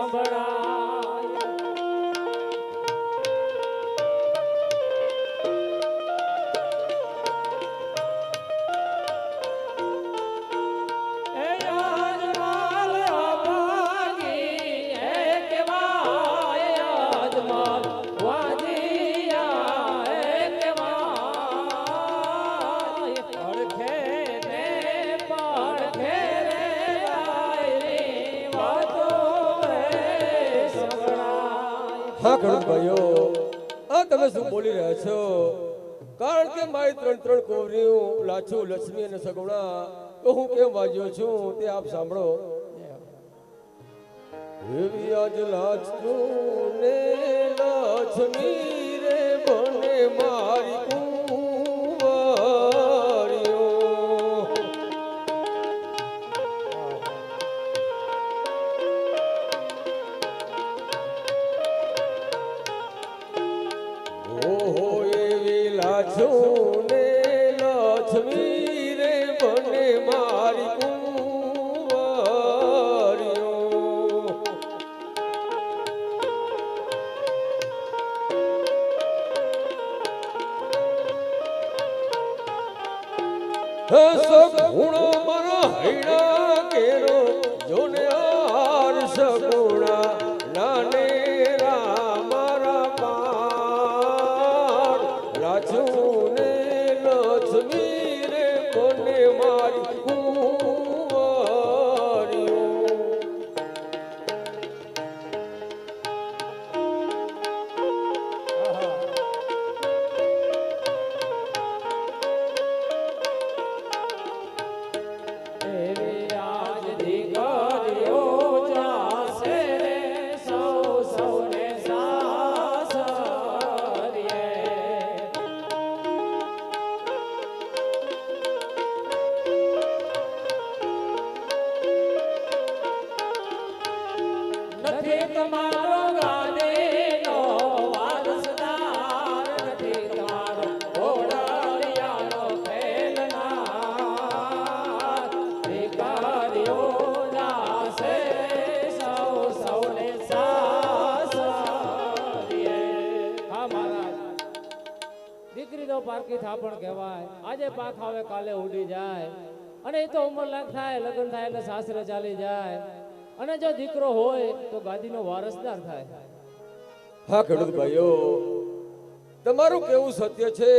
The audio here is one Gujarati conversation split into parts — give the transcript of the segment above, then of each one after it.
સંભળાય એ યજમાન અભાગી એ કહેવાય યજમાન વાજિયા એ કહેવાય પડખે ને પડખે રે આયરી વાતો રે સંભળાય। હા ખેડૂત ભાઈઓ, આ તમે શું બોલી રહ્યા છો? કારણ કે મારી ત્રણ કોવરીઓ લાછુ લક્ષ્મી અને સગુણા તો હું કેમ વાજ્યો છું તે આપ સાંભળો। એવી આજ લાછુ ને લક્ષ્મી રે બને મારી કુંવરીઓ। ઓહો એવી લાછુ ને લક્ષ્મી રે બને મારી કુંવરીઓ। સગુણો મારા હૈણા કેરો જોને હાર સગુણા નાને મારા પાર લાછુ ને લક્ષ્મી રે બને મારી કુંવરીઓ। એવી આજ દીકરીઓ જાશે રે સૌ સૌને સાસરીએ। નથી તમારો ગાદીનો વારસદાર, નથી તમારો ઘોડાળિયાનો ખેલનાર। દીકરીઓ જાશે સૌ સૌને સાસરીએ। હા મહારાજ, દીકરી તો પારકી થાપણ કહેવાય। આજે પાખ આવે કાલે ઉડી જાય, અને એ તો ઉંમર લાખ થાય, લગ્ન થાય એટલે સાસરે ચાલી જાય, અને જો દીકરો હોય તો ગાદીનો વારસદાર થાય। હા ખેડૂત ભાઈઓ, તમારું કેવું સત્ય છે।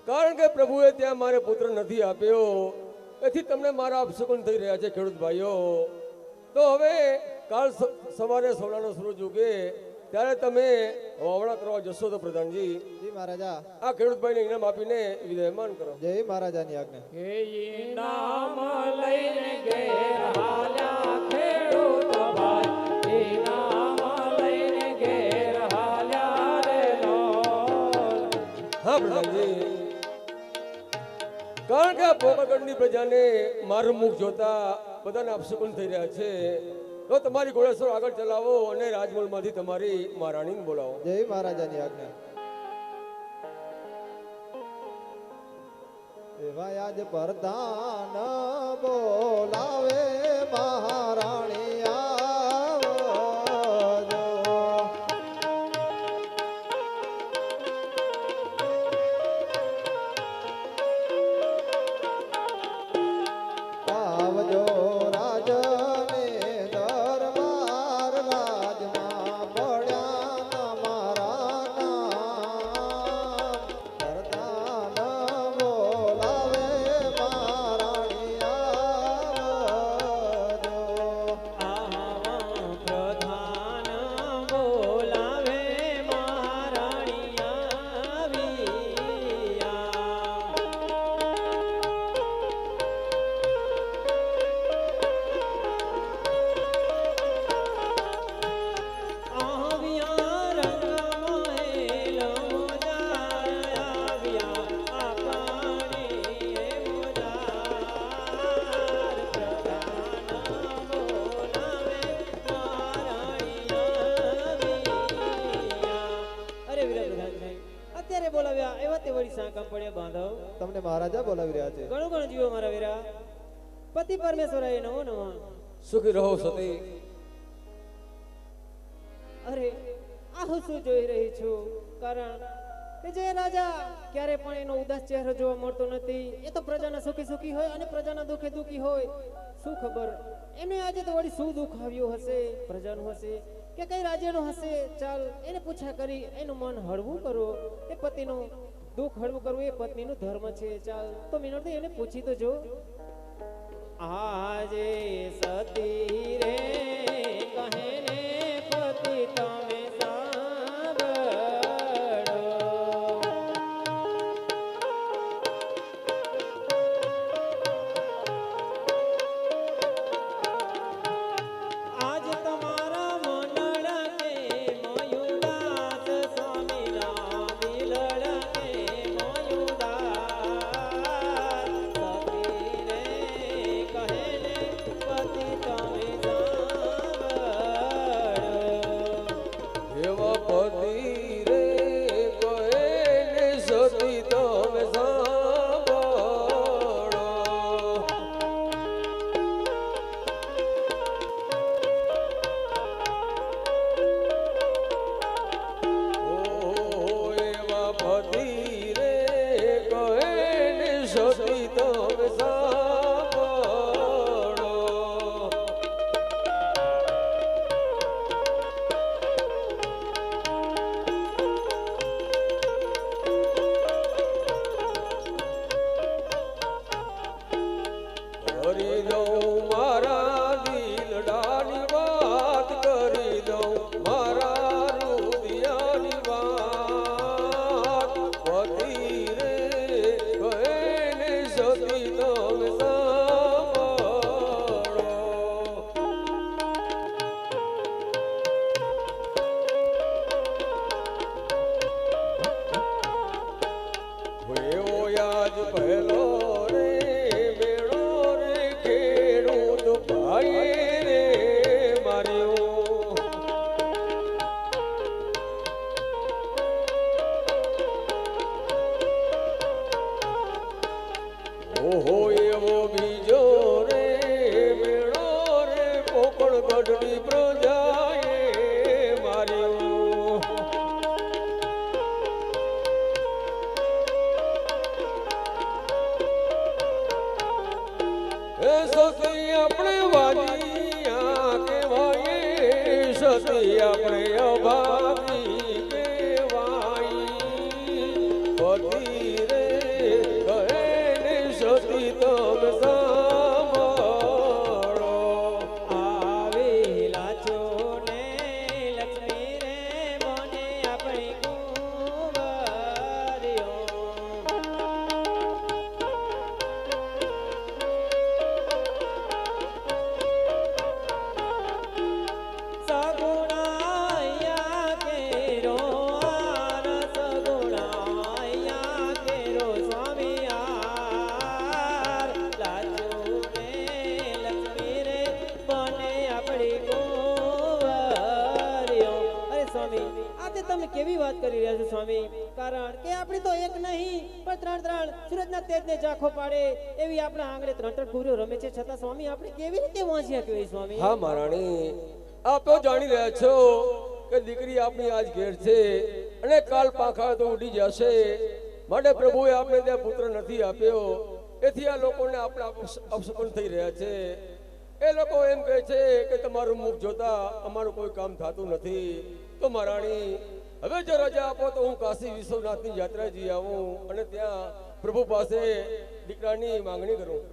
કારણ કે પ્રભુએ ત્યાં મારે પુત્ર નથી આપ્યો, એથી તમને મારા અપશુકન થઈ રહ્યા છે ખેડૂત ભાઈઓ। તો હવે કાલ સવારે સોનાનો સૂરજ ઉગે ત્યારે તમે વાવણા કરવા જશો તો પ્રધાનજી જી મહારાજા, આ ખેડૂતભાઈને ઇનામ આપીને વિદાયમાન કરો। જય મહારાજાની આજ્ઞા। કે ઇનામ લઈને ઘેર હાલ્યા ખેડૂત ભાઈ, ઇનામ લઈને ઘેર હાલ્યા રે લોલ। હા પ્રધાનજી, કારણ કે આ પોકરગઢની પ્રજાને મારું મુખ જોતા બધાને અપશુકન થઈ રહ્યા છે, તો તમારી ઘોડેસર આગળ ચલાવો અને રાજમહલમાંથી તમારી મહારાણીને બોલાવો। જય મહારાજાની આજ્ઞા। એવા આજ પ્રધાન બોલાવે મહારાણી આવજો। આવજો રાજને દરબાર, રાજમાં પડ્યા મારા નામ। પ્રધાન બોલાવે મહારાણી આવજો। પ્રધાન બોલાવે મહારાણી અત્યારે બોલાવ્યા એવા તે વળી સાંકમ પડ્યા બાંધવ તમને મહારાજા બોલાવી રહ્યા છે। ઘણું ઘણું જીવો મારા વીરા પતિ પરમેશ્વર એ નવો નવો સુખી રહો સતી। હું શું જોઈ રહી છું? કારણ કે જે રાજા ક્યારે પણ એનો ઉદાસ ચહેરો જોવા મળતો નથી, એ તો પ્રજાના સુખી સુખી હોય અને પ્રજાના દુઃખે દુઃખી હોય. શું ખબર એમને આજે તો વળી શું દુઃખ આવ્યું હશે? પ્રજાનું હશે કે કઈ રાજ્યનું હશે? ચાલ એને પૂછા કરી એનું મન હળવું કરો. એ પતિનું દુઃખ હળવું કરવું એ પત્નીનું ધર્મ છે. ચાલ તો મિનોરથી એને પૂછી તો જો. આજે સતી રે કહે ને પતિ તમે સાંભળો. આજ તમારા મંડળ કે મયુદાસ સ્વામીના મિલળ કે મયુદાસ સતી રે કહે ને પતિ તમે સાંભળો. એવા પતિ રે કહે ને સતી તમે સાંભળો. ઓ એવા પતિ રે કહે ને સતી તમે સાંભળો. કરી દઉં મારા દિલડાની વાત, કરી દઉં મારા રુદિયાની વાત. પતિ રે કહે ને સતી તમે સાંભળો. એવો યાદ પહેલો રે મેળો રે ખેડૂત ભાઈ રે માર્યો. ઓહો એવો બીજો રે મેળો રે પોકળગઢની પ્રજાએ માર્યો. એ સતી આપણે વાલિયા કહેવાય, સતી આપણે અભાગી કહેવાય. પતિ રે કહે ને સતી તમે સાંભળો. આવેલા છો ને લક્ષ્મી રે મને આપણી કુંવરીઓ. સગુણાયા કેરો આર સગુણાયા કેરો સ્વામી આર. લાજો ને લક્ષ્મી રે બને આપણી કુંવરીઓ. અરે સ્વામી આજે તમે કેવી વાત કરી રહ્યા છો સ્વામી? કારણ કે આપણી તો એક નહીં પણ ત્રણ ત્રણ સૂરજના તેજને ઝાંખો પાડે એવી આપણા આંગણે ત્રણ ત્રણ કુંવરીઓ રમે છે, છતાં સ્વામી આપણે કેવી રીતે વાંચ્યા કહેવાય સ્વામી? હા મહારાણી, આપ તો જાણી રહ્યા છો કે દીકરી આપણી આજ ઘેર છે અને કાલ પાંખા તો ઉડી જશે. માટે પ્રભુએ આપણે ત્યાં પુત્ર નથી આપ્યો, એથી આ લોકોને આપણા અપશકુન થઈ રહ્યા છે. એ લોકો એમ કહે છે કે તમારું મુખ જોતા અમારું કોઈ કામ થતું નથી. તો મહારાણી હવે જો રજા આપો તો હું કાશી વિશ્વનાથની યાત્રા જઈ આવું અને ત્યાં પ્રભુ પાસે દીકરાની માંગણી કરું.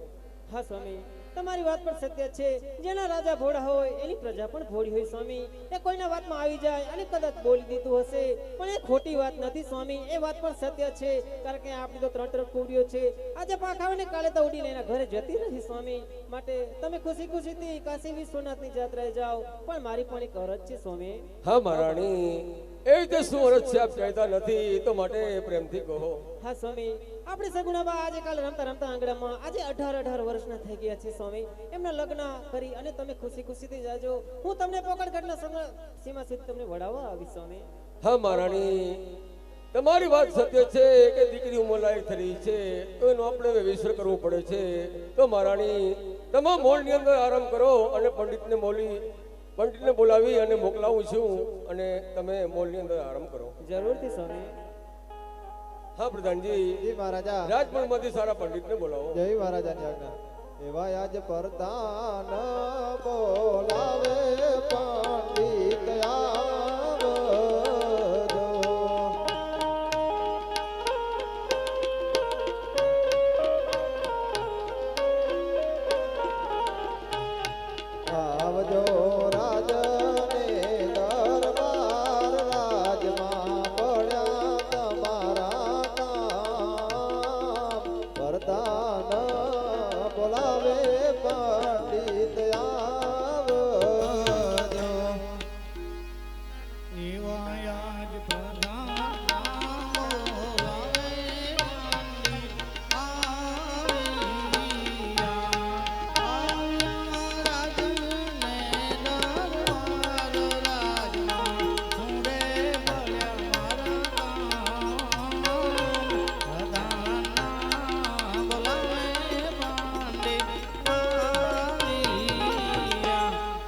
હા સ્વામી, તમારી વાત પણ સત્ય છે. જેના રાજા ભોળા હોય એની પ્રજા પણ ભોળી હોય સ્વામી. એ કોઈના વાતમાં આવી જાય અને કદાચ બોલી દીધું હશે, પણ એ ખોટી વાત નથી સ્વામી. એ વાત પણ સત્ય છે. કારણ કે આપણી તો ત્રણ ત્રણ કુંવરીઓ છે. આજે પાંખ આવે ને કાલે તો ઉડીને એના ઘરે જતી રહી સ્વામી. માટે તમે ખુશી ખુશીથી કાશી વિશ્વનાથની યાત્રાએ જાઓ, પણ મારી પણ એક અરજ છે સ્વામી. હા મહારાણી, એ રીતે શું અરજ છે આપ કહેતા નથી, તો માટે પ્રેમથી કહો. હા સ્વામી, આપણે સગુણાબા આજે કાલે રમતા રમતા આંગણામાં આજે 18 વર્ષના થઈ ગયા છે સ્વામી. એમના લગ્ન કરી અને તમે ખુશી ખુશીથી જાજો. હું તમને પોકળગઢના સીમા સુધી તમને વડાવવા આવી સ્વામી. હા મહારાણી, તમારી વાત સત્ય છે કે દીકરી ઉંમરલાયક થઈ છે તો એનો આપણે વિશ્ર કરવું પડે છે. તો મહારાણી, તમામ મોલની અંદર આરામ કરો અને પંડિતને મોલી પંડિતને બોલાવી અને મોકલાવું છું અને તમે મોલની અંદર આરામ કરો. જરૂરથી સ્વામી. હા પ્રધાનજી, જી મહારાજા. રાજપુરમાંથી સારા પંડિતને બોલાવો. જય મહારાજાની આજ્ઞા. એવા આજ પ્રધાન બોલાવે પંડિત આવજો. આવજો રાજને દરબાર રાજમાં પડ્યા તમારા કામ. પ્રધાન બોલાવે પંડિત આવજો.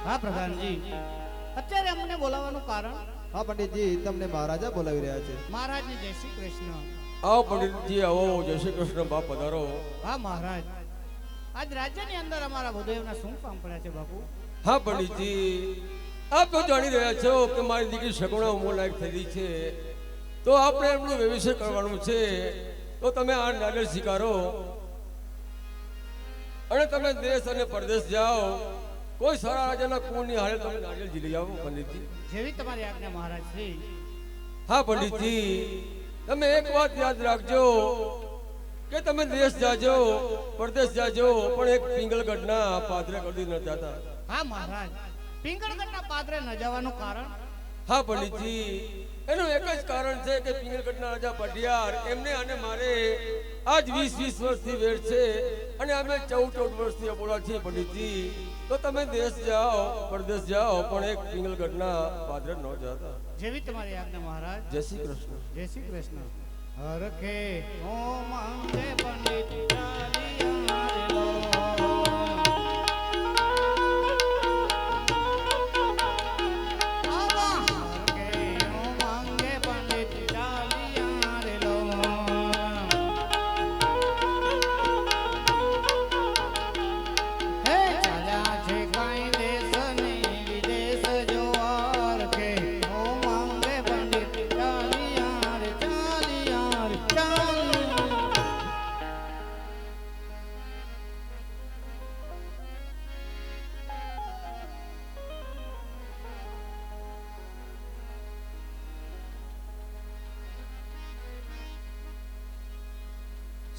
હા પ્રધાનજી, અત્યારે અમને બોલાવવાનું કારણ હા પંડિતજી, તમને મહારાજા બોલાવી રહ્યા છે. મહારાજને જય શ્રી કૃષ્ણ. આવો પંડિતજી, આવો. જય શ્રી કૃષ્ણ. બાપ પધારો. હા મહારાજ, આજ રાજ્યની અંદર અમારા ભૂદેવના શું કામ પડ્યા છે બાપુ? હા પંડિતજી, આપ તો જાણી રહ્યા છો કે મારી દીકરી સગુણા ઉંમર લાયક થઈ છે, તો આપણે એમનું વ્યવસાય કરવાનું છે. તો તમે આ નારિયેળ સ્વીકારો અને તમે દેશ અને પરદેશ જાઓ. કોઈ સારા રાજાના કુળની હારે તમે નારિયેળ જીલી આવો પંડિતજી. જેવી તમારી આજ્ઞા મહારાજ શ્રી. હા પંડિતજી, તમે એક વાત યાદ રાખજો કે તમે દેશ જાજો, પરદેશ જાજો, પણ એક પિંગલગઢના પાદરે કદી ન જતા. હા મહારાજ, પિંગળગઢના પાદરે ન જવાનું કારણ? હા પંડિતજી, એનું એક જ કારણ છે કે પિંગલગઢના રાજા પઢિયાર એમને અને મારે આજ 20-20 વર્ષથી વેર છે અને અમે 14-14 વર્ષથી અબોલા છીએ પંડિતજી. તો તમે દેશ જાઓ, પરદેશ જાઓ, પણ એક પિંગલગઢના પાદરે ન જતા. જેવી તમારી આજ્ઞા મહારાજ. જય શ્રી કૃષ્ણ. જય શ્રી કૃષ્ણ. હરખે ઓ માંગે પંડિત ચાલિયા રે લો.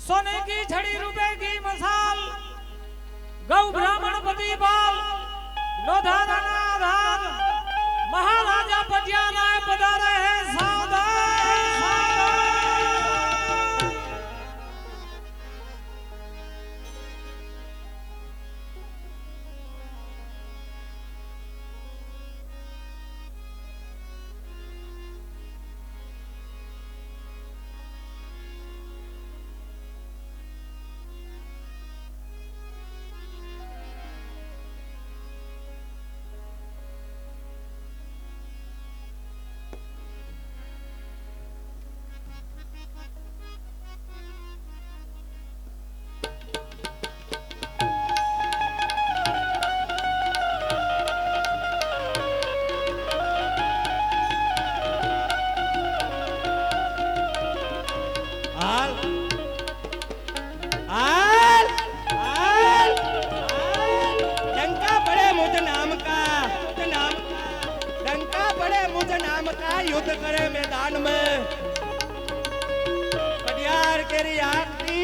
सोने की छड़ी रुपए की मसाल, गौ ब्राह्मण पति बाल, नोधारा आधार, महाराजा पटियाला पधारे हैं सावधान। युद्ध करे मैदान में पटियार केरी आखती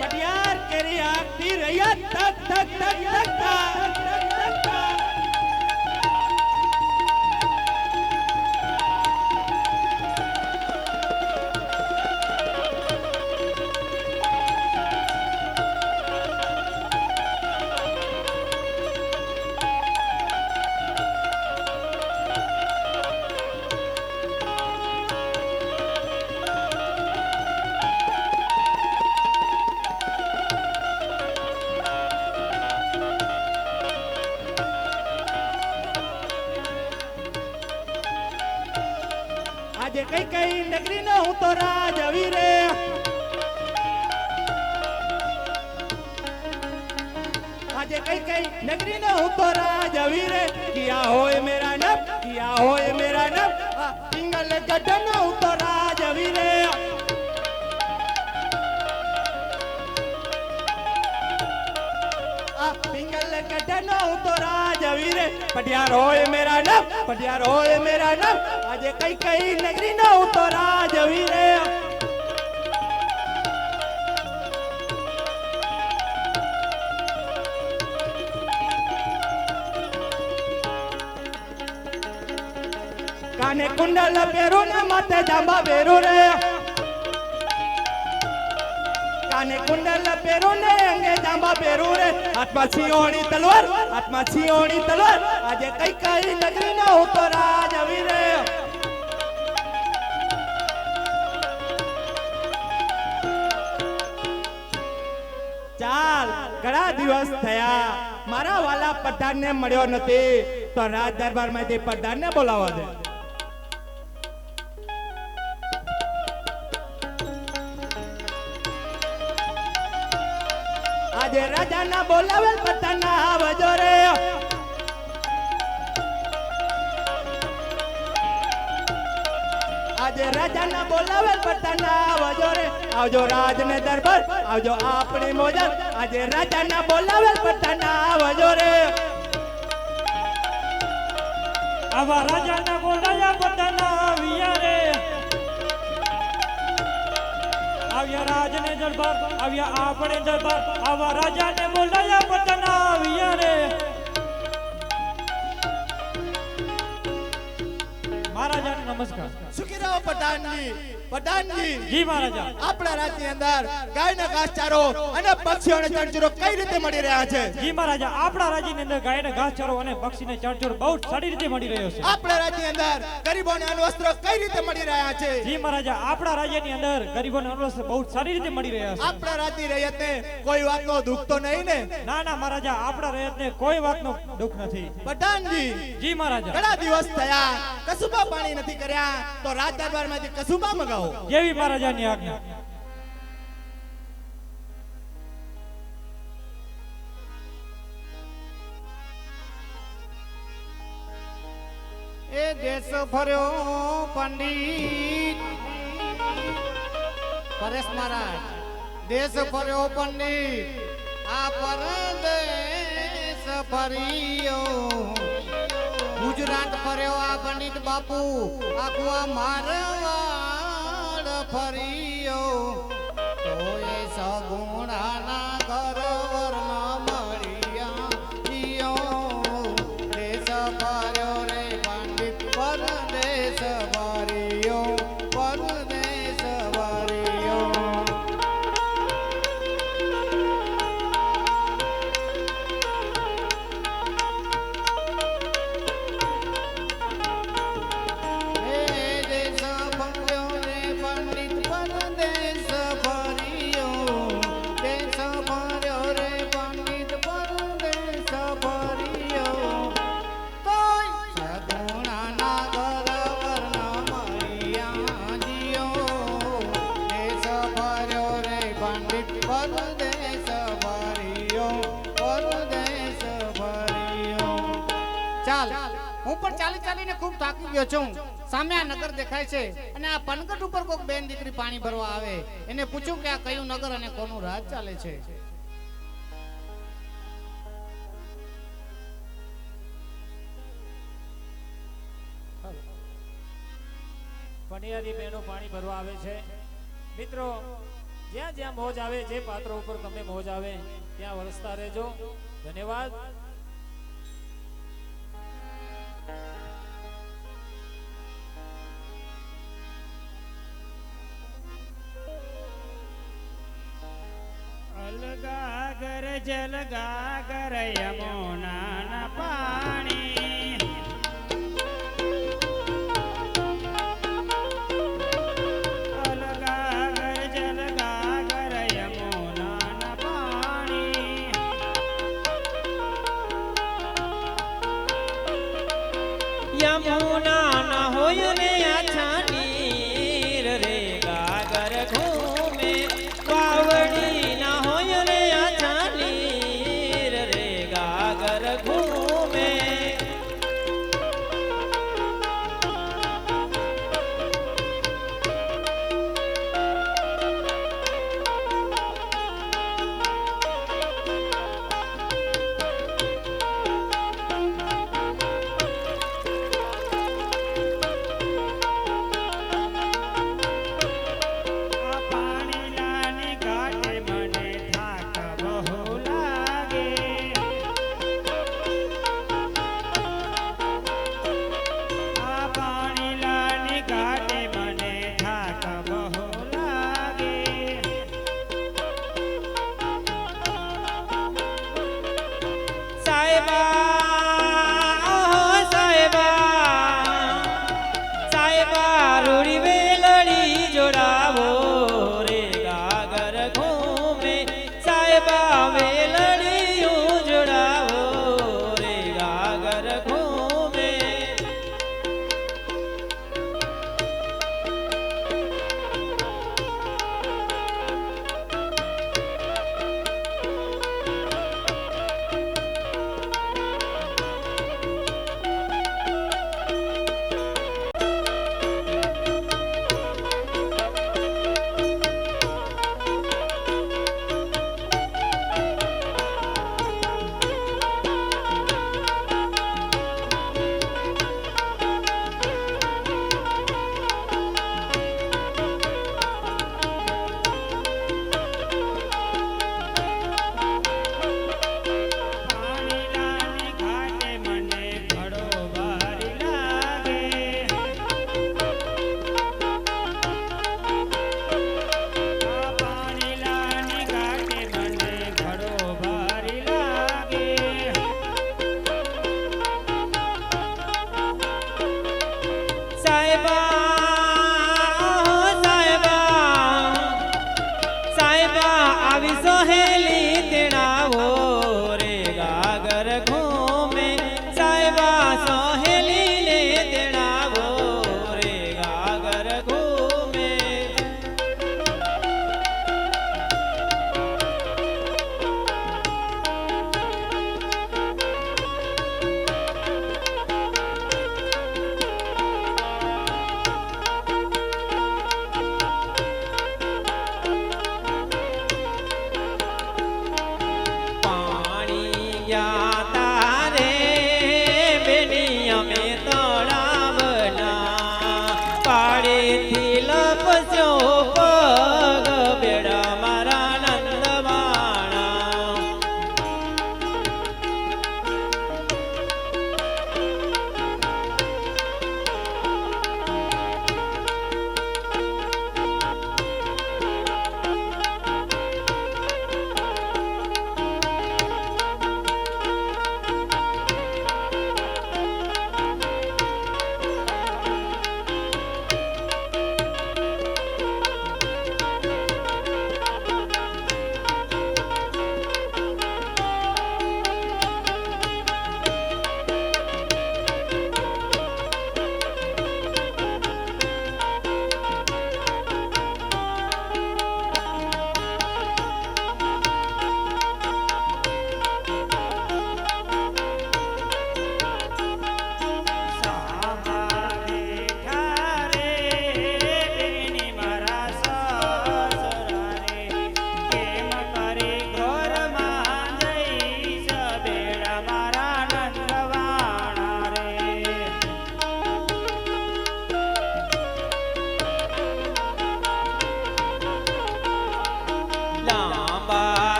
पटियार केरी आखती रैया तक तक तक तक આજે કઈ કઈ નગરી નો હું તો રાજ વીરે આજે કઈ કઈ નગરી નો હું તો રાજ વીરે કિયા હોય મેરા નબ પિંગલ ગઢ નો હું તો રાજ વીરે પિંગલ ગઢ નો હું તો રાજ વીરે પટિયાર હોય મેરા નબ આજે કઈ કઈ નગરી નો હું તો રાજ વીરે કાને કુંડલ પહેરું ને માથે જાંબા પહેરું રે કાને કુંડલ પહેરું ને અંગે જાંબા પહેરું રે હાથમાં છીઓણી તલવાર આજે કઈ કઈ નગરી નો હું તો રાજ વીરે ચાલ ઘણા દિવસ થયા મારા વાલા પઠાણ ને મળ્યો નથી તો રાજ દરબાર માંથી પઠાણ ને બોલાવવા દે આજે રાજા ના બોલાવેલ પઠાણ ના આવજો રે આજે રાજા ના બોલાવેલ પઠાણ ના આવજો રે આવજો રાજ ને દરબાર આવજો આપણી મોજર આજે રાજા ના બોલાવેલ પઠાણ ના આવજો રે આવા રાજા ના બોલાયા પઠાણ ના આવ્યા રે આવ્યા રાજ ને દરબાર આવ્યા આપણે દરબાર આવા રાજા ને બોલાયા પઠાણ ના આવ્યા રે મહારાજા નમસ્કાર સુખી રહો પઠાણજી જી મહારાજા આપણા રાજ્યની અંદર ગાયના ઘાસચારો અને પક્ષીઓને ચણચૂરો કઈ રીતે મળી રહ્યા છે જી મહારાજા આપણા રાજ્યની અંદર ગાયને ઘાસચારો અને પક્ષીને ચણચૂર બહુ સારી રીતે મળી રહ્યો છે આપણા રાજ્યની અંદર ગરીબોને અણવસ્ત્રો કઈ રીતે મળી રહ્યા છે જી મહારાજા આપણા રાજ્યની અંદર ગરીબોને અણવસ્ત્ર બહુ સારી રીતે મળી રહ્યા છે આપણા રાજ્યની રૈયતને કોઈ વાતનો દુઃખ તો નહીં ને ના ના મહારાજા આપણા રૈયતને કોઈ વાતનો દુઃખ નથી પઠાણજી જી મહારાજા ઘણા દિવસ થયા કસુબા પાણી નથી કર્યા તો રાજ દરબારમાંથી કસુબા મગાવો જેવી મહારાજાની આજ્ઞા એ દેશ ફર્યો પંડિત પરેશ મહારાજ દેશ ફર્યો પંડિત આ પરદેશ ફર્યો ગુજરાત ફર્યો આ પંડિત બાપુ આખું આ મારવાડ ફર્યો તો એ સગુણાના ઘર વરના મળ્યા દેશ ફર્યો રે પંડિત પરદેશ ફર્યો પરદેશ ફર્યો હું પણ ચાલીને ખૂબ થાકી ગયો છું સામે આ નગર દેખાય છે અને આ પનગઢ ઉપર કોઈક બેન દીકરી પાણી ભરવા આવે એને પૂછું કે આ કયું નગર અને કોનું રાજ ચાલે છે પણિયારી બહેનો પાણી ભરવા આવે છે મિત્રો જ્યાં જ્યાં મોજ આવે જે પાત્રો ઉપર તમને મોજ આવે ત્યાં વરસતા રહેજો ધન્યવાદ અલગાગર જલગાગર યમુનાના પાણી અલગાગર જલગાગર યમુનાના પાણી યમુના ના હોય ને આ છાની રૂડી વેલડી જોડાવો રે ગાગર ઘૂમે સાહેબા વેલડીયું જોડાવો રે ગાગર ઘૂમે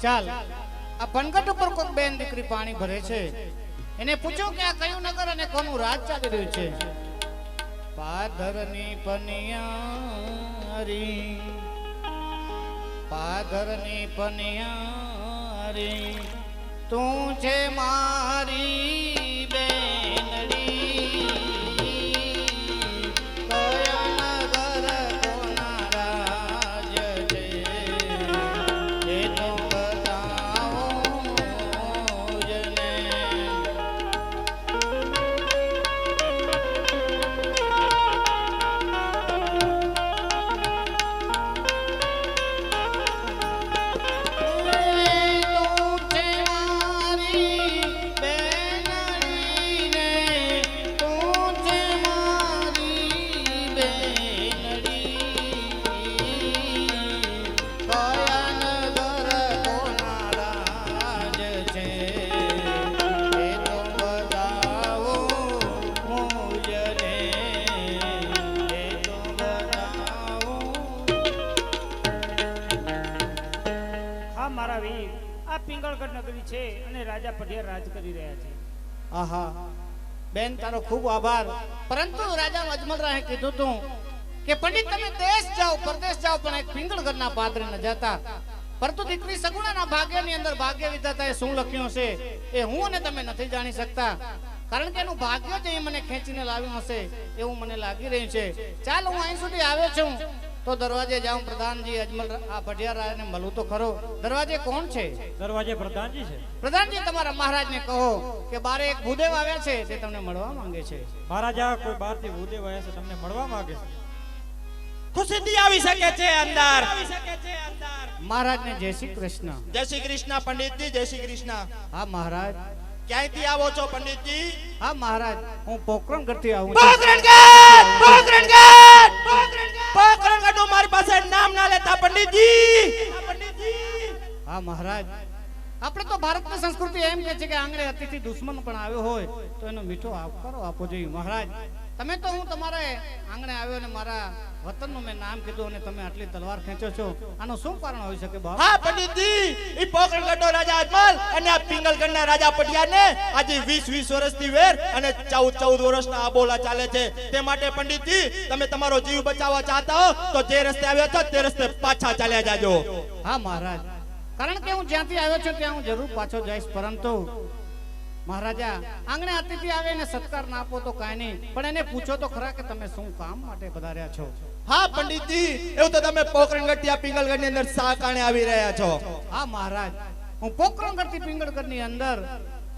ચાલ આ પનગટ ઉપર કોઈક બેન દીકરી પાણી ભરે છે એને પૂછો કે આ કયું નગર અને કોનું રાજ ચાલી રહ્યું છે પાધરની પનિયારી પાધરની પનિયારી તું છે મારી બેનડી કયા નગર કોના રાજ છે મારા વીર, આ પિંગળગઢ નગરી છે અને રાજા પઢિયાર રાજ કરી રહ્યા છે. આહા બેન તારો ખૂબ આભાર. પરંતુ રાજા અજમલરાયે કીધું તું કે પંડિત તમે દેશ જાઓ પરદેશ જાઓ પણ એક પિંગળગઢના પાદરે ન જતા. પરંતુ દીકરી સગુણાના ભાગ્યની અંદર ભાગ્ય વિધાતાએ શું લખ્યું છે એ હું અને તમે નથી જાણી શકતા. કારણ કે એનું ભાગ્ય જ એ મને ખેંચીને લાવ્યું હશે એવું મને લાગી રહ્યું છે. ચાલ હું અહીં સુધી આવ્યો છું તો દરવાજે જાઉં. પ્રધાનજી અજમલ આ પઢિયારાને મળું તો ખરો. દરવાજે કોણ છે? દરવાજે પ્રધાનજી છે. પ્રધાનજી તમારા મહારાજને કહો કે બારે એક ભૂદેવ આવ્યા છે તે તમને મળવા માંગે છે. મહારાજા કોઈ બહારથી ભૂદેવ આવ્યા છે તમને મળવા માંગે છે. ખુશીથી આવી શકે છે અંદર. મહારાજને જય શ્રી કૃષ્ણ. જય શ્રી કૃષ્ણ પંડિતજી, જય શ્રી કૃષ્ણ. હા મહારાજ. ક્યાંયથી આવો છો પંડિતજી? હા મહારાજ હું પોકરણગઢથી આવું છું. પોકરણગઢનું મારી પાસે નામ ના લેતા પંડિતજી. હા મહારાજ આપણે તો ભારતની સંસ્કૃતિ એમ કહે છે કે આંગણે અતિથિ દુશ્મન પણ આવ્યો હોય તો એનો મીઠો આવકારો આપવો જોઈએ. મહારાજ તમે તો હું તમારે આંગણે આવ્યો ને મારા વતનનું મેં નામ કીધું અને તમે આટલી તલવાર ખેંચો છો, આનું શું કારણ હોઈ શકે બાપ? હા પંડિતજી, ઈ પોકરણગઢનો રાજા અજમલ અને આ પિંગલગઢના રાજા પટિયારને આજે 20 વર્ષથી વેર અને 14 વર્ષના આબોલા ચાલે છે. તે માટે પંડિતજી તમે તમારો જીવ બચાવવા ચાહતા હો તો જે રસ્તે આવ્યા છો તે રસ્તે પાછા ચાલ્યા જાજો. હા મહારાજ, કારણ કે હું જ્યાંથી આવ્યો છું ત્યાં હું જરૂર પાછો જઈશ. પરંતુ મહારાજા આંગણે અતિથિ આવે ને સત્કાર ના આપો તો કાંઈ નહીં, પણ એને પૂછો તો ખરા કે તમે શું કામ માટે પધાર્યા છો? હા પંડિતજી, એવું તો તમે પોકરણગઢ થી આ પિંગલગઢની અંદર શા કારણે આવી રહ્યા છો? હા મહારાજ, હું પોકરણગઢ થી પિંગળગઢની અંદર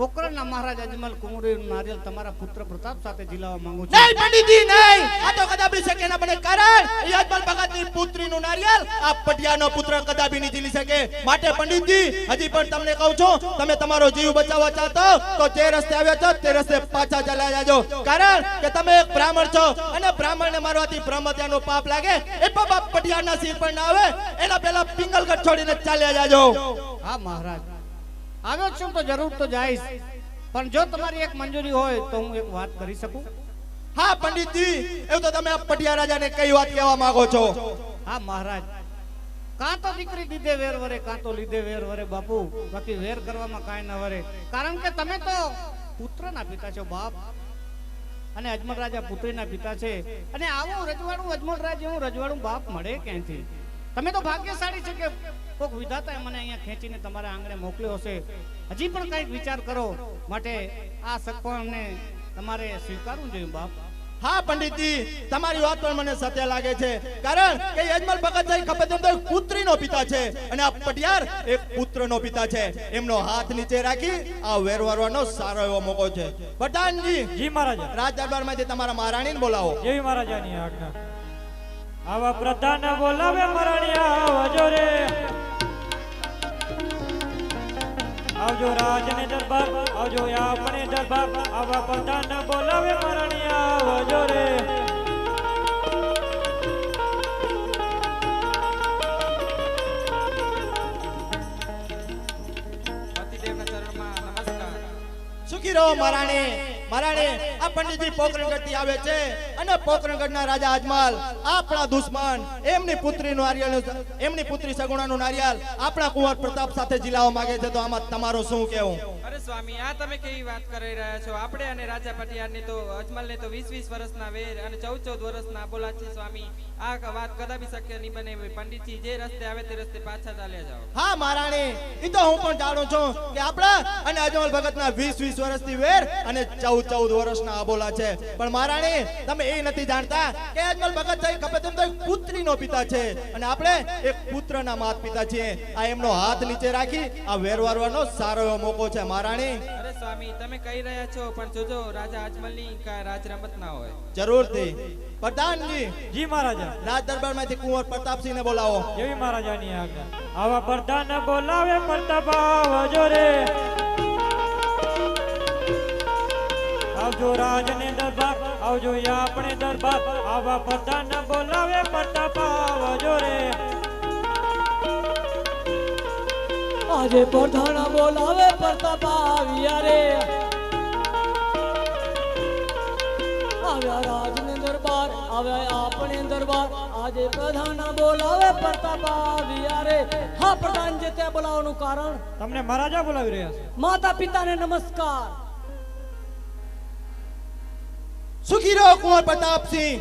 પોકરણના મહારાજ અજમલ કુંવરીનું નારિયેળ તમારા પુત્ર પ્રતાપ સાથે ઝીલાવવા માંગુ છું. નહીં પંડિતજી નહીં, આ તો કદાપી શક્ય ના બને. કારણ એ અજમલ ભગતની પુત્રીનું નારિયેળ આ પટિયાનો પુત્ર કદાપી નહીં ઝીલી શકે. માટે પંડિતજી હજી પણ તમને કહું છું, તમે તમારો જીવ બચાવવા ચાહતો તો જે રસ્તે આવ્યા છો તે રસ્તે પાછા ચાલ્યા જાજો. કારણ કે તમે એક બ્રાહ્મણ છો અને બ્રાહ્મણને મારવાથી બ્રહ્મત્યાનો પાપ લાગે. એ પાપ પટિયાના સિર પર ના આવે એના પહેલા પિંગલગઢ છોડીને ચાલ્યા જાજો. હા મહારાજ, આવ્યો છું તો જરૂર તો જઈશ, પણ જો તમારી એક મંજૂરી હોય તો હું એક વાત કરી શકું? હા પંડિતજી, એવું તો તમે આ પટિયા રાજાને કઈ વાત કહેવા માંગો છો? હા મહારાજ, કાં તો દીકરી દીધે વેર વરે, કાં તો લીધે વેર વરે બાપુ, બાકી વેર કરવામાં કાંઈ ન વરે. કારણ કે તમે તો પુત્રના પિતા છો બાપ, અને અજમલ રાજા પુત્રીના પિતા છે. અને આવું રજવાડું અજમલ રાજ એવું રજવાડું બાપ મળે ક્યાંથી? તમે તો ભાગ્યશાળી છે કે કોક વિધાતાએ મને અહીંયા ખેંચીને તમારા આંગણે મોકલ્યો હશે. હજી પણ કંઈક વિચાર કરો. માટે આ સગપણને તમારે સ્વીકારવું જોઈએ બાપ. હા પંડિતજી, તમારી વાત પણ મને સત્ય લાગે છે. કારણ કે અજમલ ભગત સાહેબ ખપત તો પુત્રીનો પિતા છે અને આ પટિયાર એક પુત્રનો પિતા છે. એમનો હાથ નીચે રાખી આ વેરવારવાનો સારો એવો મોકો છે. પ્રધાનજી. જી મહારાજા. રાજ દરબારમાંથી તમારા મહારાણીને બોલાવો. જેવી મહારાજાની આજ્ઞા. આવા પ્રધાન બોલાવે મરણિયા આવજો રે, આવજો રાજને દરબાર, આવજો આપણે દરબાર. આવા પ્રધાન બોલાવે મરણિયા આવજો રે. સુખી રહો મહારાણી. મહારાણી, આ પંડિતજી પોકરણગઢ થી આવે છે અને પોકરણગઢના રાજા અજમલ આપણા દુશ્મન એમની પુત્રીનું નારિયેળ, એમની પુત્રી સગુણાનું નારિયેળ આપણા કુંવર પ્રતાપ સાથે ઝીલાવવા માંગે છે. તો આમાં તમારો શું કહેવું? અરે સ્વામી, આ તમે કેવી વાત કરી રહ્યા છો? આપણે અને રાજા પટિયારની તો અજમલને તો 20 વર્ષના વેર અને 14 વર્ષના બોલા છે સ્વામી. આ વાત કદાપી શક્ય નહીં બને. પંડિતજી જે રસ્તે આવે તે રસ્તે પાછા ચાલ્યા જાઓ. હા મહારાણી, ઈ તો હું પણ જાણું છું કે આપણા અને અજમલ ભગતના 20 વર્ષથી વેર અને 14 વર્ષના આબોલા છે. પણ મહારાણી તમે એ નથી જાણતા કે અજમલ ભગત સાહેબ ખપત તો એક પુત્રીનો પિતા છે અને આપણે એક પુત્રના માત પિતા છીએ. આ એમનો હાથ નીચે રાખી આ વેરવારવાનો સારો એવો મોકો છે મહારાણી. અરે સ્વામી, તમે કહી રહ્યા છો પણ જોજો રાજા અજમલની કા રાજ રમત ના હોય. જરૂરથી. પ્રધાનજી. જી મહારાજા. રાજ દરબારમાંથી કુંવર પ્રતાપસિંહને બોલાવો. જેવી મહારાજાની આજ્ઞા. આવા પ્રધાન બોલાવે પ્રતાપ આવજો રે, આવજો રાજને દરબાર, આવજો આપણે દરબાર. આવા પ્રધાન બોલાવે પ્રતાપ આવજો રે. આજે પ્રધાન બોલાવે પ્રતાપ આવ્યા રે, આવ્યા રાજને દરબાર આવ્યા આપણે દરબાર આજે પ્રધાન બોલાવે પ્રતાપ આવ્યા રે હા પ્રધાન જે તે બોલાવવાનું કારણ તમને મહારાજા બોલાવી રહ્યા છે. માતા પિતાને નમસ્કાર. સુખી રહો કુંવર પ્રતાપસિંહ.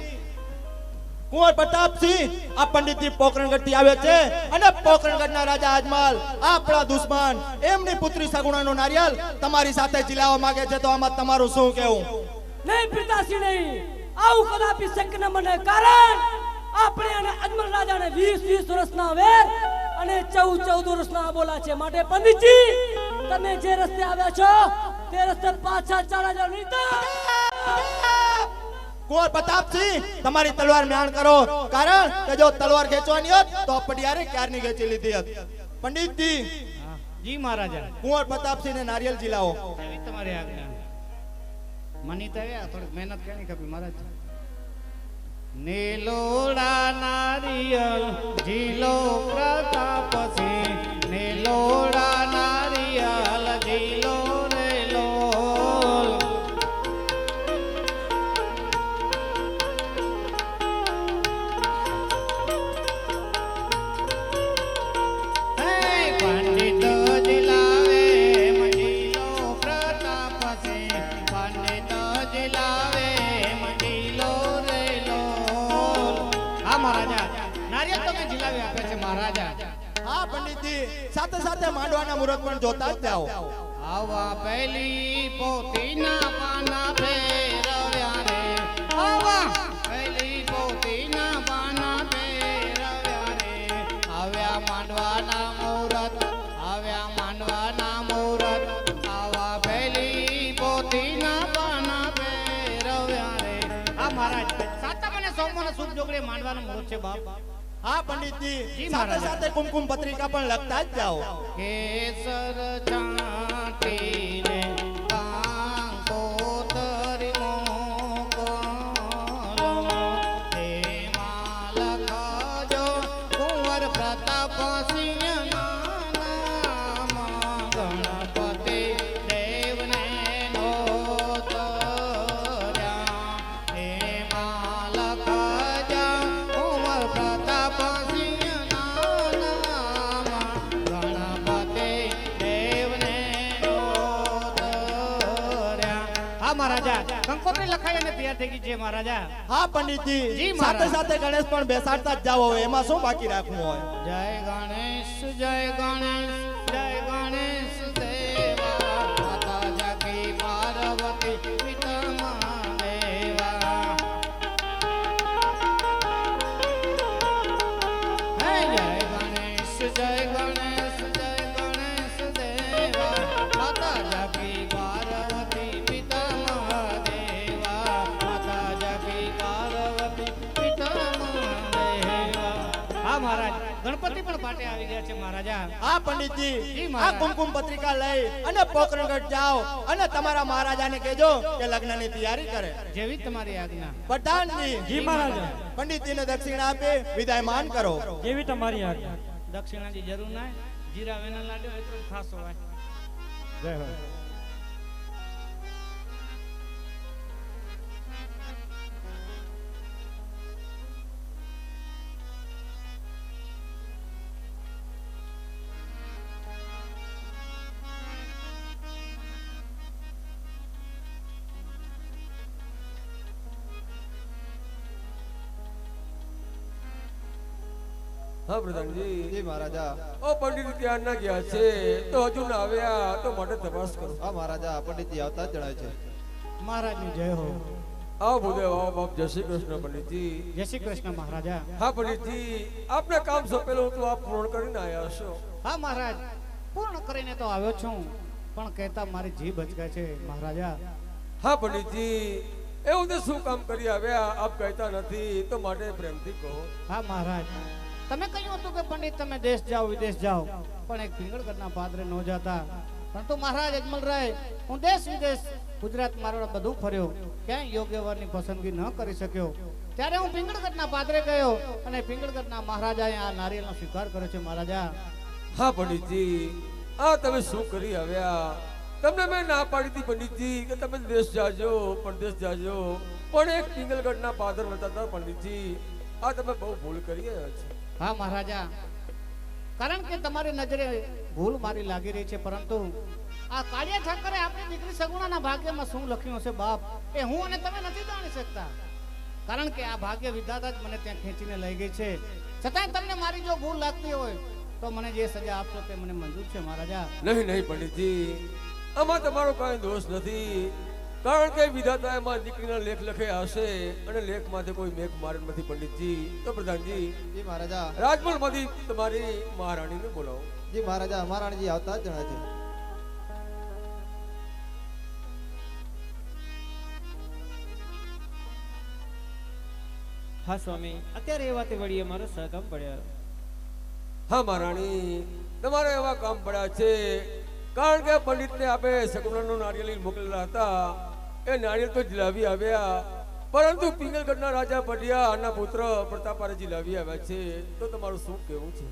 કુંવર પ્રતાપસિંહ આ પંડિતજી પોકરણગઢ થી આવે છે અને પોકરણગઢના રાજા અજમલ આપણા દુશ્મન એમની પુત્રી સગુણાનો નારિયેલ તમારી સાથે જીલાવવા માંગે છે તો આમાં તમારું શું કહેવું? નહીં પિતાશ્રી નહીં, આવું કદાપી શક્ય ન બને કારણ આપણે અને અજમલ રાજાને 20 વર્ષના વેર અને 14 વર્ષના બોલા છે. માટે પંડિતજી તમે જે રસ્તે આવ્યા છો તે રસ્તે પાછા ચાલા જાવ નહીં તો. કુંવર પ્રતાપસિંહ તમારી તલવાર મ્યાન કરો કારણ કે જો તલવાર ખેંચવાની હોત તો પડિયારે ક્યારની ખેંચી લીધી હોત. પંડિતજી જી મહારાજા. કુંવર પ્રતાપસિંહ ને નારિયેલ જીલાવો. એવી તમારી આજ્ઞા. મની તો આવ્યા થોડીક મહેનત કરવી ખપી મહારાજ. નીલોડા નારિયેલ જીલો પ્રતાપસિંહ નીલોડા નારિયેલ જીલો રે લોલ. પંડિત જીલાવે મંજીલો પ્રતાપસિંહ પંડિત જીલાવે મંજીલો રે લોલ. હા મહારાજા નારિયેળ તમે જીલાવી આપે છે મહારાજા. હા પંડિતજી સાથે સાથે માંડવાના મુહૂર્ત પણ જોતા જ જાઓ. આવા પહેલી પોતીના પાના ફેરવ્યા રે આવા પહેલી પોતીના પાના ફેરવ્યા રે આવ્યા માંડવાના મુહૂર્ત આવ્યા માંડવાના મુહૂર્ત આવા પહેલી પોતીના પાના ફેરવ્યા રે. આ મહારાજ સાતમ અને સોમવારના શુભ જોગડે માંડવાનું મુહૂર્ત છે બાપ. હા પંડિતજી જી સાથે મહારાજા. સાથે કુમકુમ પત્રિકા પણ લખતા જ જાઓ. કેસર છાંટીને કાંકોતરી મોકલો તેમાં લખજો કુંવર પ્રતાપસિંહના નામ ગણપતિ દેવને નોતર્યા તેમાં લખજો કુંવર પ્રતાપસિંહના નામ ગણપતિ દેવને નોતર્યા. હા મહારાજા કંકોત્રી લખાઈ અને તૈયાર થઈ ગઈ છે મહારાજા. હા પંડિતજી જી સાથે મહારાજ. સાથે ગણેશ પણ બેસાડતા જ જાઓ હવે એમાં શું બાકી રાખવું હોય. જય ગણેશ જય ગણેશ જય ગણેશ દેવા માતા જાકી પાર્વતી પિતા દેવા. હે જય ગણેશ જય ગણેશ જય ગણેશ દેવા માતા જાકી પાર્વતી પિતા દેવા માતા જાકી પાર્વતી પિતા દેવા. હા મહારાજ ગણપતિ પણ પાટે આવી ગયા છે મહારાજા. હા પંડિતજી જી આ મહારાજ. કુમકુમ પત્રિકા લઈ અને પોકરણગઢ જાઓ અને તમારા મહારાજાને કહેજો કે લગ્નની તૈયારી કરે. જેવી તમારી આજ્ઞા. પ્રધાનજી જી મહારાજા. પંડિતજીને દક્ષિણા આપી વિદાયમાન કરો. જેવી તમારી આજ્ઞા. દક્ષિણાની જરૂર ના જીરા વેના લાડ્યો એટલો જ ખાસો હોય. જય હો. હા પ્રધાનજી. જી મહારાજા. ઓ પંડિત ત્યાં ના ગયા છે તો હજુ ના આવ્યા તો માટે તપાસ કરો. હા મહારાજા પંડિતજી આવતા જ જણાય છે. મહારાજની જય હો. આવો ભૂદેવ આવો બાપ. જય શ્રી કૃષ્ણ પંડિતજી. જય શ્રી કૃષ્ણ મહારાજા. હા પંડિતજી આપને કામ સોંપેલું હતું આપ પૂર્ણ કરીને આવ્યા છો. હા મહારાજ પૂર્ણ કરીને તો આવ્યો છું પણ કહેતા મારી જીભ અચકાય છે મહારાજા. હા પંડિતજી એવું તો શું કામ કરી આવ્યા આપ કહેતા નથી તો માટે પ્રેમથી કહો. હા મહારાજ તમે કહ્યું હતું કે પંડિત તમે દેશ જાઓ વિદેશ જાઓ પણ એક પિંગળગઢના પાદરે ન જતા. પરંતુ મહારાજ અજમલરાય હું દેશ વિદેશ ગુજરાત મારવાડ બધું ફર્યો ક્યાંય યોગ્ય વરની પસંદગી ન કરી શક્યો. ત્યારે હું પિંગળગઢના પાદરે ગયો અને પિંગળગઢના મહારાજાએ આ નારિયેળનો સ્વીકાર કર્યો છે મહારાજા. હા પંડિતજી આ તમે શું કરી આવ્યા? તમને મેં ના પાડી હતી પંડિતજી કે તમે દેશ જાજો પરદેશ જાજો પણ એક પિંગલગઢના પાદર નતા હતા પંડિતજી. આ તમે બહુ ભૂલ કરી રહ્યા છો. હા મહારાજા, કારણ કે તમારી નજરે ભૂલ મારી લાગી રહી છે, પરંતુ આ કાળિયા ઠાકરે આપણી દીકરી સગુણાના ભાગ્યમાં શું લખ્યું હશે બાપ, એ હું અને તમે નથી જાણી શકતા. કારણ કે આ ભાગ્ય વિધાતા જ મને ત્યાં ખેંચીને લઈ ગઈ છે. છતાંય તમને મારી જો ભૂલ લાગતી હોય તો મને જે સજા આપશો તે મને મંજૂર છે મહારાજા. નહીં નહીં પંડિતજી, આમાં તમારો કાંઈ દોષ નથી. કારણ કે વિધાતા એમાં દીકરીના લેખ લખ્યા હશે અને લેખમાંથી કોઈ મેઘ મારે નથી પંડિતજી. તો પ્રધાનજી, જી મહારાજા. રાજમહેલમાંથી તમારી મહારાણીને બોલાવો. જી મહારાજા, મહારાણીજી આવતા જ જણાય છે. હા સ્વામી, અત્યારે એ વાતે વળી અમારો સહકામ પડ્યા. હા મહારાણી, તમારે એવા કામ પડ્યા છે. કારણ કે પંડિતને આપે સગુણાનો નારિયેળ મોકલેલા હતા. એ નારિયેળ તો જીલાવી આવ્યા, પરંતુ પિંગલગઢના રાજા પઢિયા આના પુત્ર પ્રતાપારે જીલાવી આવ્યા છે. તો તમારું શું કહેવું છે?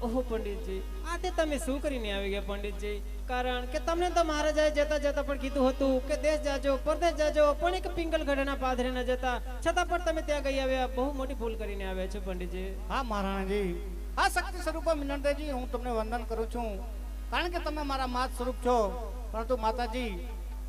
ઓહો પંડિતજી, આ તે તમે શું કરીને આવી ગયા પંડિતજી? કારણ કે તમને તો મહારાજાએ જતા જતા પણ કીધું હતું કે દેશ જાજો, પરદેશ જાજો, પણ એક પિંગલગઢના પાદરે ન જતા. છતાં પણ તમે ત્યાં ગઈ આવ્યા. બહુ મોટી ભૂલ કરીને આવ્યા છો પંડિતજી. હા મહારાણાજી, આ શક્તિ સ્વરૂપ મિનળદેવજી, હું તમને વંદન કરું છું. કારણ કે તમે મારા માત સ્વરૂપ છો. પરંતુ માતાજી,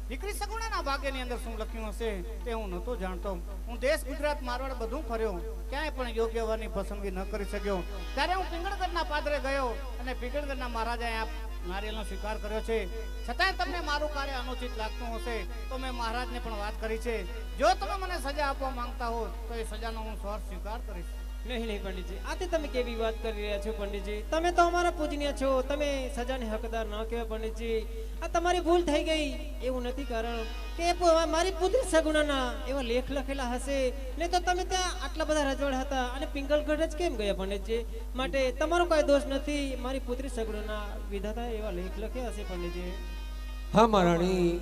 દીકરી સગુણાના ભાગ્યની અંદર શું લખ્યું હશે તે હું નહોતો જાણતો. હું દેશ ગુજરાત મારવાડ બધું ફર્યો, ક્યાંય પણ યોગ્ય વરની પસંદગી ન કરી શક્યો. ત્યારે હું પિંગળગઢના પાદરે ગયો અને પિંગળગઢના મહારાજાએ આ નારિયેળનો સ્વીકાર કર્યો છે. છતાંય તમને મારું કાર્ય અનુચિત લાગતું હશે તો મેં મહારાજને પણ વાત કરી છે. જો તમે મને સજા આપવા માંગતા હો તો એ સજાનો હું સ્વીકાર કરીશ. નહીં નહીં પંડિતજી, આ તે તમે કેવી વાત કરી રહ્યા છો પંડિતજી? તમે તો અમારા પૂજનીય છો, તમે સજાને હકદાર ન કહેવાય પંડિતજી. આ તમારી ભૂલ થઈ ગઈ એવું નથી. કારણ કે મારી પુત્રી સગુણાના એવા લેખ લખેલા હશે, નહીં તો તમે ત્યાં આટલા બધા રજવાડ હતા અને પિંગલગઢ જ કેમ ગયા પંડિતજી? માટે તમારો કોઈ દોષ નથી. મારી પુત્રી સગુણાના વિધાતા એવા લેખ લખ્યા હશે પંડિતજી. હા મહારાણી,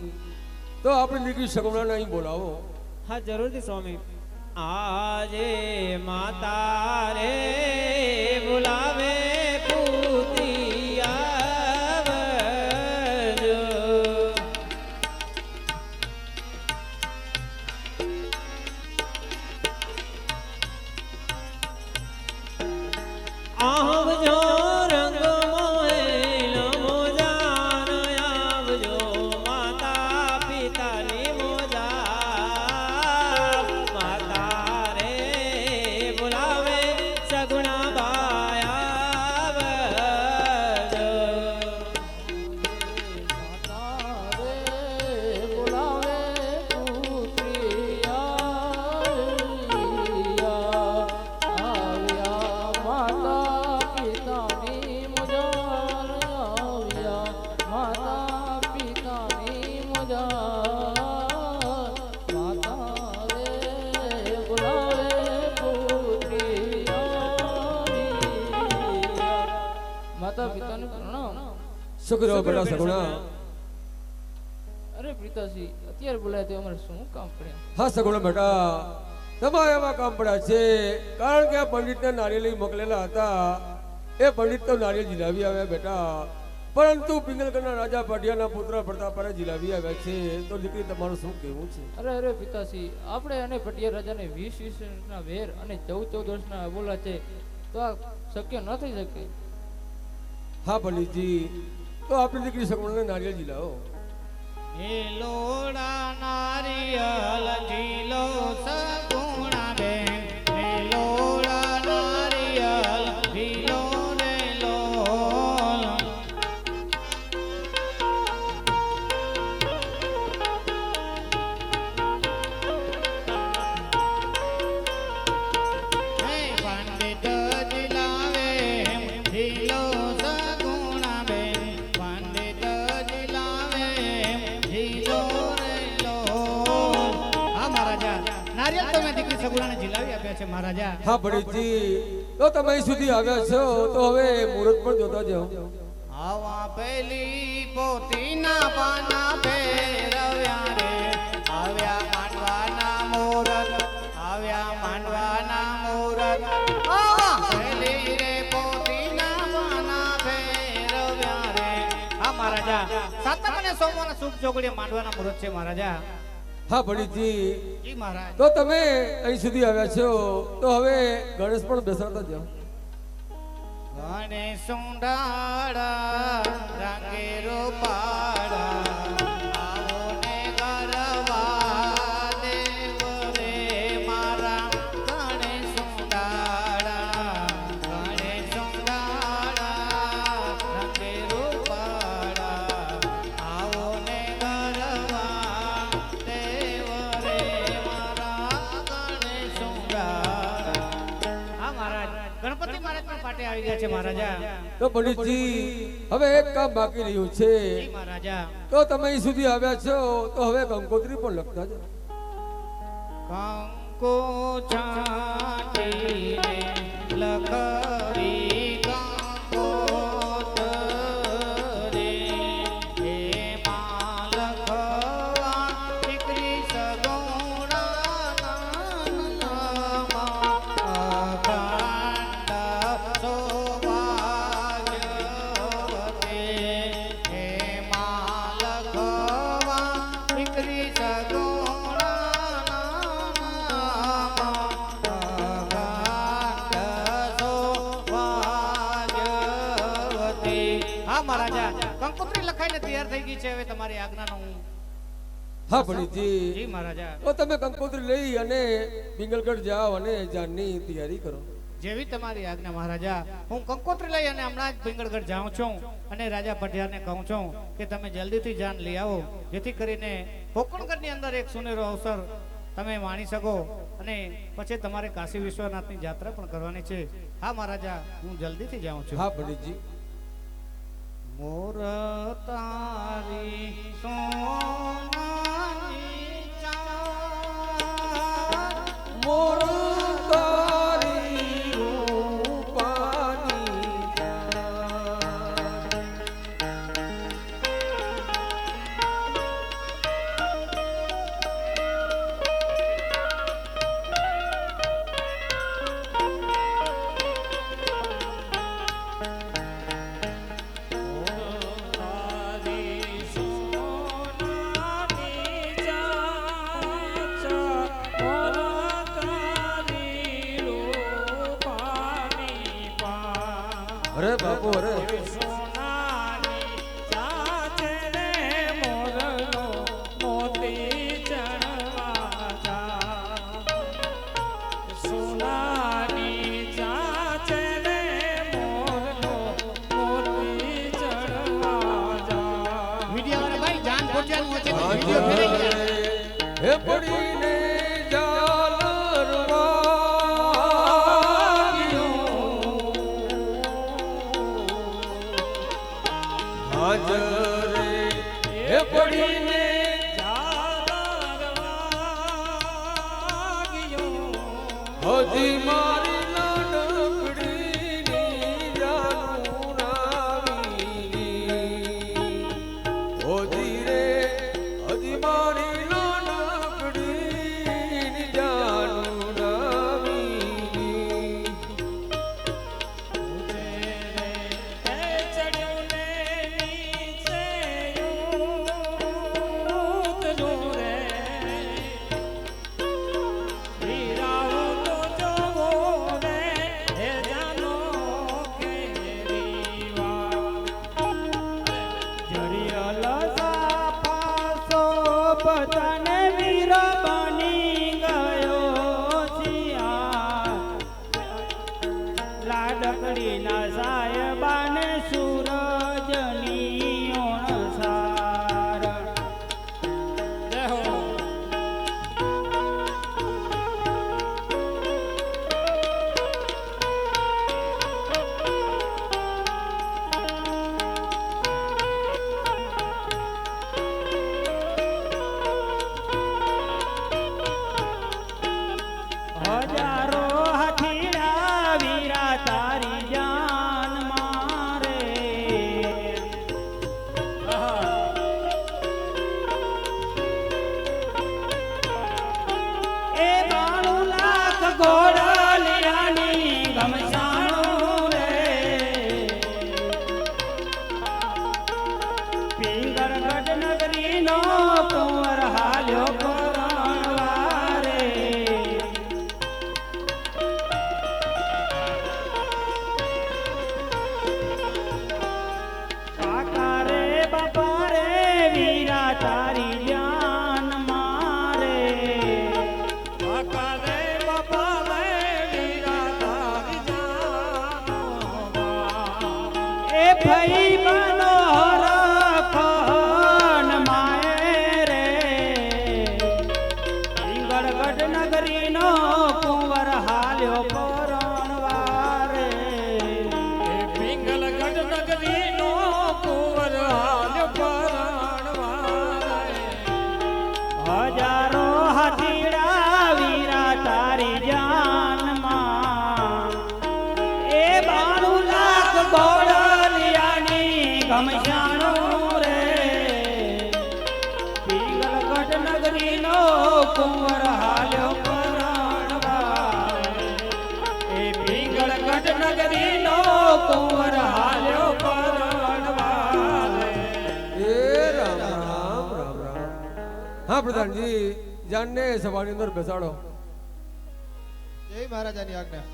તો આપણી દીકરી સગુણાને અહીં બોલાવો. હા જરૂરથી સ્વામી. આજે માતા રે બોલાવે પુત્રી આવજો. આવજો રંગ મોહેલ મોજાન, આવજો માતા પિતાની મોજા. માતા રે બોલાવે સગુણા બાય આવજો. માતા રે બોલાવે પુત્રી આવ્યા. માતા પિતાની મુજાર આવ્યા. માતા પિતાની મુજાર. માતા રે બોલાવે પુત્રી આવ્યા. માતા પિતાને પ્રણામ. શું કર્યો બેટા સગુણા? અરે પિતાશ્રી, અત્યારે બોલાય તો અમારે શું કામ પડ્યા? હા સગુણા બેટા, તમારે એવા કામ પડ્યા છે. કારણ કે આ પંડિતને નારિયેળ મોકલેલા હતા. એ પંડિત તો નારિયેળ જીલાવી આવ્યા બેટા, પરંતુ પિંગલગઢના રાજા પઢિયાના પુત્ર પ્રતાપારે જીલાવી આવ્યા છે. તો દીકરી તમારું શું કહેવું છે? અરે પિતાશ્રી, આપણે અને પટિયા રાજાને 20 વર્ષના વેર અને 14 વર્ષના બોલા છે, તો આ શક્ય ન થઈ શકે. હા પંડિતજી, તો આપણી દીકરી સગુણાને નારિયેળ જીલાવો. લોડા નારિયલ ઝીલો સગુણા બેન, લોડા નારિયલ ઝીલો રે લોલ. હે પંડિત જીલાવે ઝીલો સગુણા બેન, પંડિત જીલાવે ઝીલો રે લોલ. હા મહારાજા, નારિયેળ તો મેં દીકરી સગુણાને જીલાવી આપ્યા છે મહારાજા. હા પંડિતજી, તો તમે અહીં સુધી આવ્યા છો તો હવે મુહૂર્ત પણ જોતા જાઓ. આવા પેલી પોતીના પાના ફેરવ્યા રે, આવ્યા માંડવાના મૂરત, આવ્યા માંડવાના મૂરત. આવા પેલી રે પોતીના પાના ફેરવ્યા રે. હા મહારાજા, સાતમ અને સોમવારના શુભ ચોકડીએ માંડવાના મૂરત છે મહારાજા. હા પંડિતજી, જી મહારાજ. તો તમે અહીં સુધી આવ્યા છો તો હવે ગણેશ પણ બેસાડતા જાઓ. ગણેશ સુંડાળા રંગે રૂપાળા આવો ને ગરબા દેવ રે મારા ગણેશ સુંડાળા રંગે રૂપાળા આવો ને ગરબા દેવ રે મારા ગણેશ સુંડાળા. હા મહારાજ, ગણપતિ મહારાજ પણ પાટે આવી ગયા છે મહારાજા. તો પંડિતજી હવે એક કામ બાકી રહ્યું છે. જી મહારાજા. તો તમે અહીં સુધી આવ્યા છો તો હવે કંકોત્રી પણ લખતા જાઓ. કંકો છાંટીને લખરી કંકોત્રી એમાં લખવા દીકરી સગુણાના નામમાં અખંડ સૌભાગ્યવતી એમાં લખવા દીકરી હા મહારાજા, કંકોત્રી લખાઈને તૈયાર થઈ ગઈ છે. હવે તમારી આજ્ઞાનો હું. હા પંડિતજી, જી મહારાજા. તો તમે કંકોત્રી લઈ અને પિંગલગઢ જાઓ અને જાનની તૈયારી કરો. જેવી તમારી આજ્ઞા મહારાજા. હું કંકોત્રી લઈ અને હમણાં જ પિંગળગઢ જાઉં છું અને રાજા પઢિયારને કહું છું કે તમે જલ્દીથી જાન લઈ આવો, જેથી કરીને પોકણગઢની અંદર એક સુનેરો અવસર તમે માણી શકો અને પછી તમારે કાશી વિશ્વનાથની યાત્રા પણ કરવાની છે. હા મહારાજા, હું જલ્દીથી જાઉં છું. હા પંડિતજી. મોર તારી સોનાની ચાંદ મોર તારી રૂપાની અરે બાપુ અરે હે પડીને હજી મારી નાનકડીની જાનું નાવી હજી રે હજી મારી નાનકડીની જાનું નાવી Oh તારી જાન મારે કાકા રે બાપા રે વીરા તારી જાન એ ભાઈ બનો રખન માએ રે પિંગળગઢ નગરીનો કુંવર હાલ્યો પરણવારે પિંગલગઢ નગરીનો કુંવર હાલ્યો પરણવારે હજારો હાથીડા વીરા તારી જાનમાં એ 92 લાખ ગોળલિયાની ઘમસાણું રે પિંગલગઢ નગરીનો કુંવર હાલ્યો પરણવારે એ પિંગળગઢ નગરીનો કુંવર હાલ્યો પરણવારે એ રામ રામ રામ રામ. હા પ્રધાનજી, જાનને સભાની અંદર બેસાડો. જય મહારાજાની આજ્ઞા.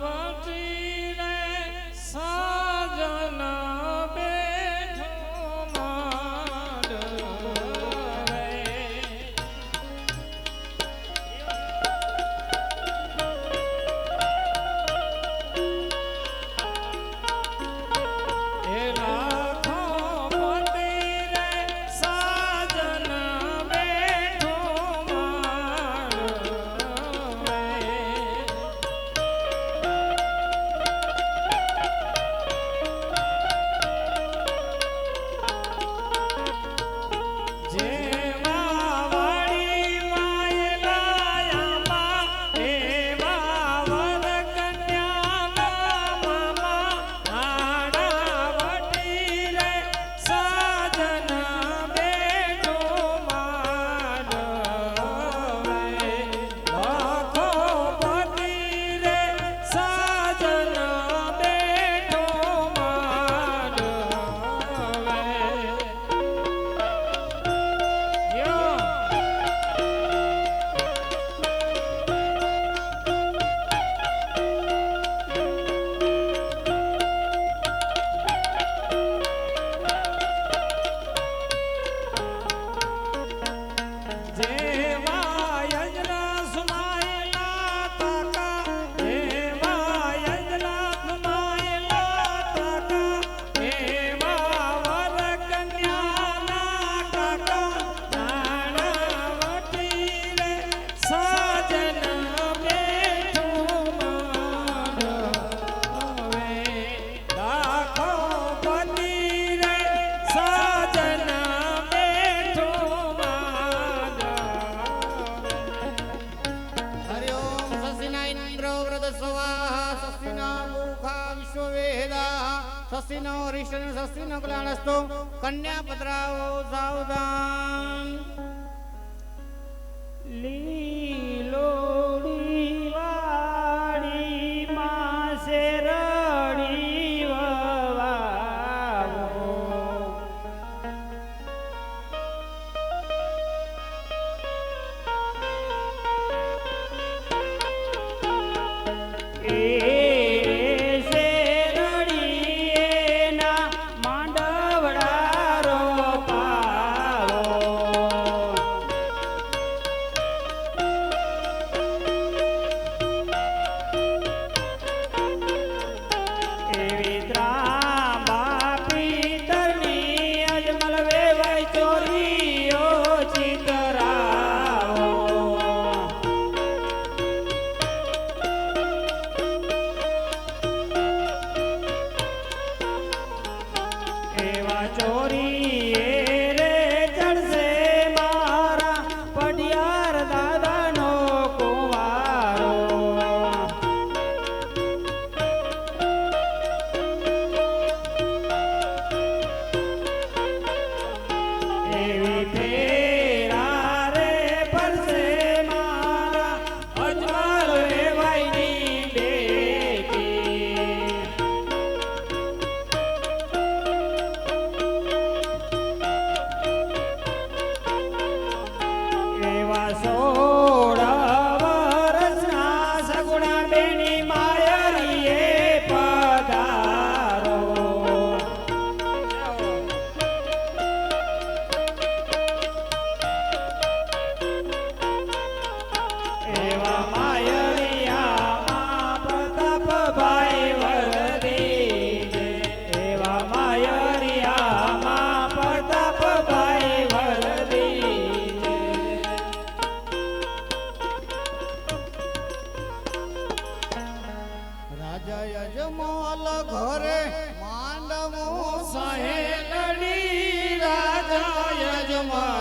નાણાવટી રે સાજન બેઠો માંડવે એ લાખો પતિ રે સાજન બેઠો માંડવે જેવા વાડી માયલાયામાં એવા વર કન્યાના મામા નાણાવટી રે સાજન બેઠો માંડવે લાખો પતિ રે સાજન બેઠો માંડવે જેવા યજ્ઞ સુનાયેલા તાકા એવા યજ્ઞ સુનાયેલા તાકા એવા વર કન્યાના કાકા નાણાવટી રે સાજન બેઠો માંડવે લાખો પતિ રે સાજન બેઠો માંડવે હરિ ઓમ શશિના ઇન્દ્રો વૃદ સ્વાહા શશિના મુખા વિશ્વવેદા શશિનો રિષણ શશિનો કલ્યાણસ્તો કન્યા પત્રાઓ સાવધાન લીલોડી વાડી માં શેરડી વાવો એ શેરડી એના માંડવડા રોપાવો એવી ત્રાંબા પિતરની અજમલ વેવાય ચોરીઓ ચિતરાવો એવા ચોરી રે ચડશે મારા પડિયાર દાદાનો કુંવારો સહેલડી રાજા યજમાન